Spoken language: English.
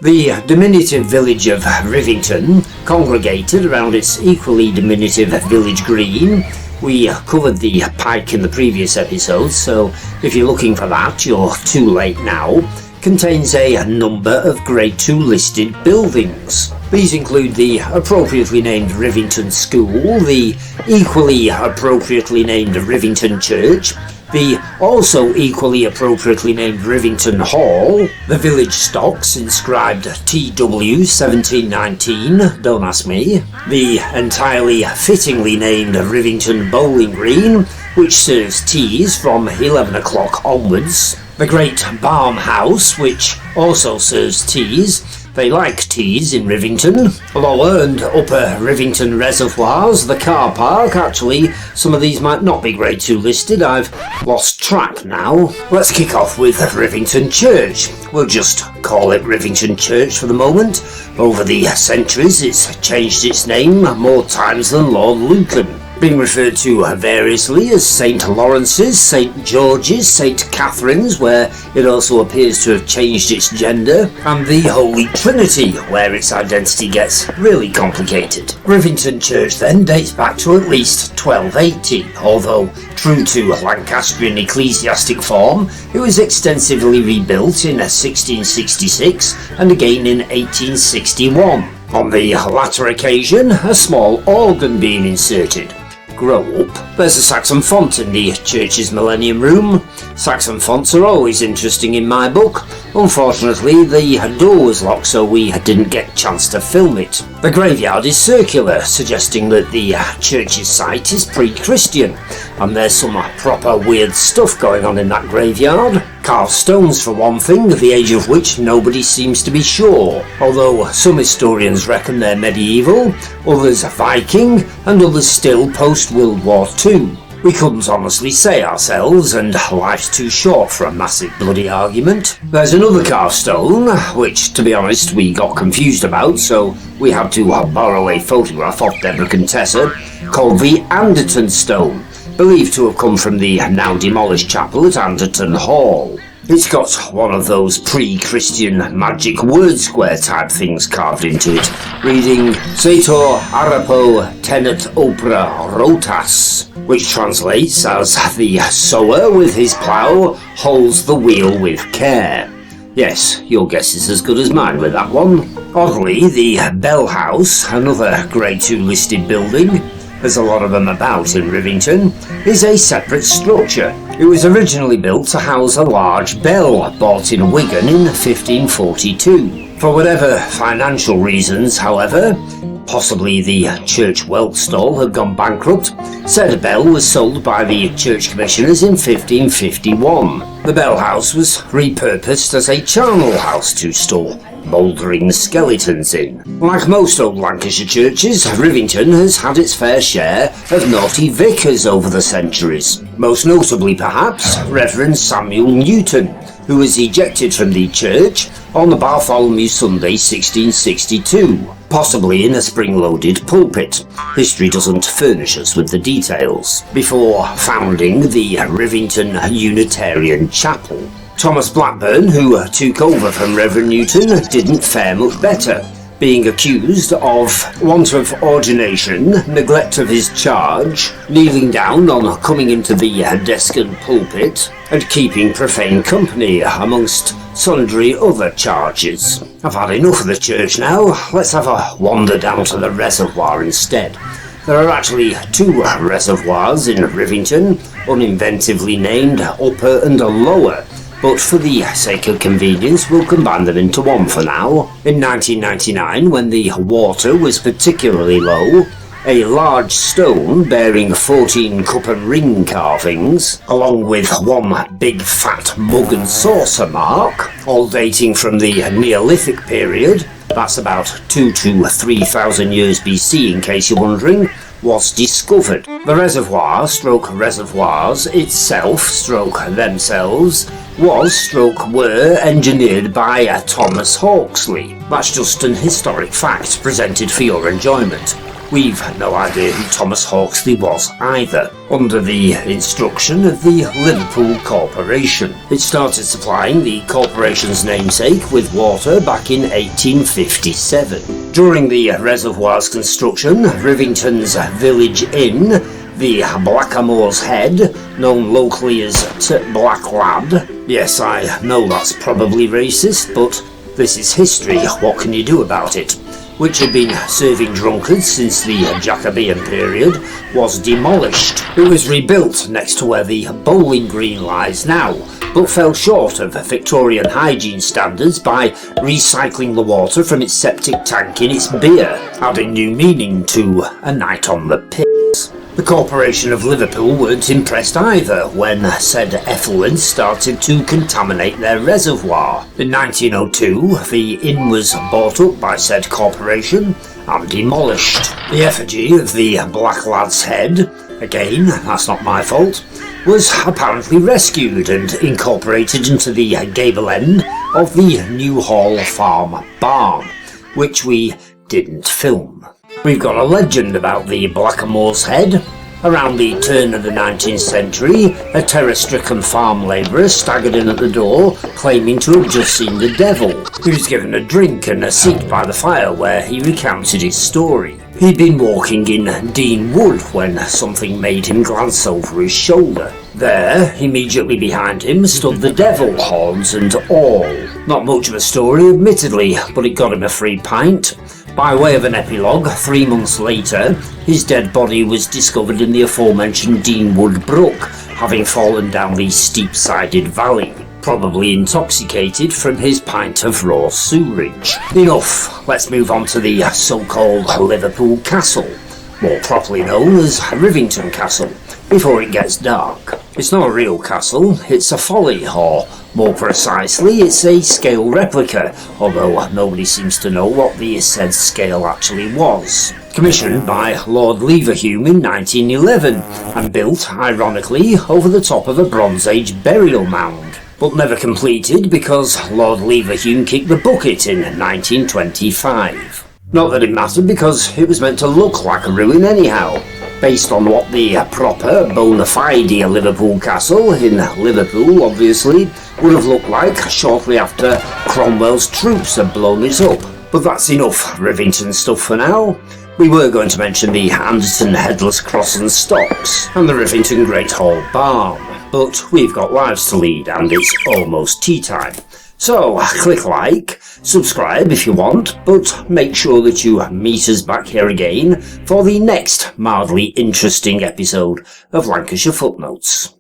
The diminutive village of Rivington congregated around its equally diminutive village green. We covered the pike in the previous episode, so if you're looking for that, you're too late now. Contains a number of Grade 2 listed buildings. These include the appropriately named Rivington School, the equally appropriately named Rivington Church, the also equally appropriately named Rivington Hall, the village stocks inscribed TW 1719, don't ask me, the entirely fittingly named Rivington Bowling Green, which serves teas from 11 o'clock onwards, the Great Barm House, which also serves teas. They like teas in Rivington. Lower and upper Rivington reservoirs, the car park. Actually, some of these might not be Grade 2 listed. I've lost track now. Let's kick off with Rivington Church. We'll just call it Rivington Church for the moment. Over the centuries, it's changed its name more times than Lord Lucan. Being referred to variously as St. Lawrence's, St. George's, St. Catherine's, where it also appears to have changed its gender, and the Holy Trinity, where its identity gets really complicated. Rivington Church then dates back to at least 1280, although true to Lancastrian ecclesiastic form, it was extensively rebuilt in 1666 and again in 1861. On the latter occasion, a small organ being inserted. Grow up. There's a Saxon font in the church's Millennium Room. Saxon fonts are always interesting in my book. Unfortunately, the door was locked, so we didn't get a chance to film it. The graveyard is circular, suggesting that the church's site is pre-Christian, and there's some proper weird stuff going on in that graveyard. Carved stones for one thing, the age of which nobody seems to be sure, although some historians reckon they're medieval, others Viking, and others still post-World War II. We couldn't honestly say ourselves, and life's too short for a massive bloody argument. There's another carved stone, which, to be honest, we got confused about, so we had to borrow a photograph of Deborah Contessa, called the Anderton Stone, believed to have come from the now demolished chapel at Anderton Hall. It's got one of those pre-Christian magic word square type things carved into it, reading Sator Arapo Tenet Opera Rotas, which translates as the sower with his plough holds the wheel with care. Yes, your guess is as good as mine with that one. Oddly, the Bell House, another Grade 2 listed building, there's a lot of them about in Rivington, is a separate structure. It was originally built to house a large bell bought in Wigan in 1542. For whatever financial reasons, however, possibly the church whelk stall had gone bankrupt, said bell was sold by the church commissioners in 1551. The bell house was repurposed as a charnel house to store mouldering skeletons in. Like most old Lancashire churches, Rivington has had its fair share of naughty vicars over the centuries. Most notably, perhaps, Reverend Samuel Newton, who was ejected from the church on the Bartholomew Sunday 1662, possibly in a spring-loaded pulpit. History doesn't furnish us with the details. Before founding the Rivington Unitarian Chapel. Thomas Blackburn, who took over from Reverend Newton, didn't fare much better, being accused of want of ordination, neglect of his charge, kneeling down on coming into the desk and pulpit, and keeping profane company, amongst sundry other charges. I've had enough of the church now, let's have a wander down to the reservoir instead. There are actually two reservoirs in Rivington, uninventively named Upper and Lower, but for the sake of convenience we'll combine them into one for now. In 1999, when the water was particularly low, a large stone bearing 14 cup and ring carvings, along with one big fat mug and saucer mark, all dating from the Neolithic period, that's about 2 to 3,000 years BC in case you're wondering, was discovered. The reservoir / reservoirs itself / themselves was / were engineered by Thomas Hawksley. That's just an historic fact presented for your enjoyment. We've no idea who Thomas Hawksley was either. Under the instruction of the Liverpool Corporation, it started supplying the corporation's namesake with water back in 1857. During the reservoir's construction, Rivington's village inn, the Black-a-moor's Head, known locally as Black Lad. Yes, I know that's probably racist, but this is history, what can you do about it? Which had been serving drunkards since the Jacobean period, was demolished. It was rebuilt next to where the bowling green lies now, but fell short of Victorian hygiene standards by recycling the water from its septic tank in its beer, adding new meaning to a night on the piss. The Corporation of Liverpool weren't impressed either when said effluent started to contaminate their reservoir. In 1902, the inn was bought up by said corporation and demolished. The effigy of the Black Lad's head, again, that's not my fault, was apparently rescued and incorporated into the gable end of the New Hall Farm barn, which we didn't film. We've got a legend about the Black-a-moor's Head. Around the turn of the 19th century, a terror-stricken farm labourer staggered in at the door, claiming to have just seen the devil. He was given a drink and a seat by the fire where he recounted his story. He'd been walking in Dean Wood when something made him glance over his shoulder. There, immediately behind him, stood the devil, horns and all. Not much of a story, admittedly, but it got him a free pint. By way of an epilogue, 3 months later, his dead body was discovered in the aforementioned Dean Wood Brook, having fallen down the steep-sided valley, probably intoxicated from his pint of raw sewerage. Enough, let's move on to the so-called Liverpool Castle, more properly known as Rivington Castle, before it gets dark. It's not a real castle, it's a folly, or more precisely, it's a scale replica, although nobody seems to know what the said scale actually was. Commissioned by Lord Leverhulme in 1911, and built, ironically, over the top of a Bronze Age burial mound, but never completed because Lord Leverhulme kicked the bucket in 1925. Not that it mattered, because it was meant to look like a ruin anyhow, based on what the proper bona fide Liverpool Castle, in Liverpool obviously, would have looked like shortly after Cromwell's troops had blown it up. But that's enough Rivington stuff for now. We were going to mention the Anderton Headless Cross and Stocks, and the Rivington Great Hall Barn, but we've got lives to lead and it's almost tea time. So, click like, subscribe if you want, but make sure that you meet us back here again for the next mildly interesting episode of Lancashire Footnotes.